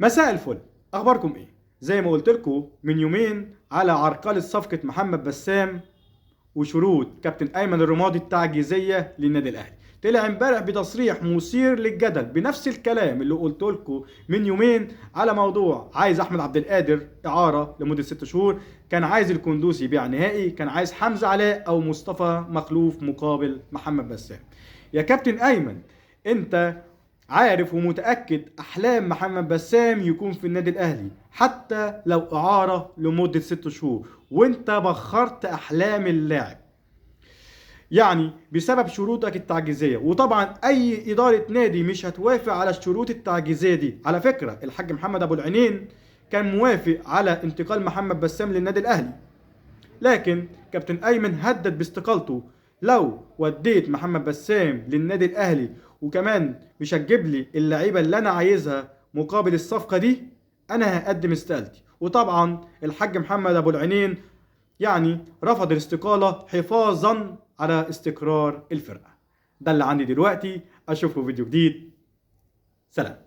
مساء الفل، اخباركم ايه؟ زي ما قلت لكم من يومين على عرقلة صفقة محمد بسام وشروط كابتن ايمن الرمادي التعجيزية للنادي الاهلي. طلع امبارح بتصريح مثير للجدل بنفس الكلام اللي قلت لكم من يومين على موضوع عايز احمد عبد القادر اعارة لمدة 6 شهور، كان عايز الكندوسي يبيع نهائي، كان عايز حمزة علاء او مصطفى مخلوف مقابل محمد بسام. يا كابتن ايمن، انت عارف ومتأكد أحلام محمد بسام يكون في النادي الأهلي حتى لو إعارة لمدة 6 شهور، وأنت بخرت أحلام اللاعب يعني بسبب شروطك التعجيزية. وطبعا أي إدارة نادي مش هتوافق على الشروط التعجيزية دي. على فكرة الحاج محمد أبو العينين كان موافق على انتقال محمد بسام للنادي الأهلي، لكن كابتن ايمن هدد باستقالته لو وديت محمد بسام للنادي الاهلي وكمان مش هتجيب لي اللعيبه اللي انا عايزها مقابل الصفقه دي، انا هقدم استقالتي. وطبعا الحاج محمد ابو العينين رفض الاستقاله حفاظا على استقرار الفرقه. ده اللي عندي دلوقتي، اشوفكم فيديو جديد، سلام.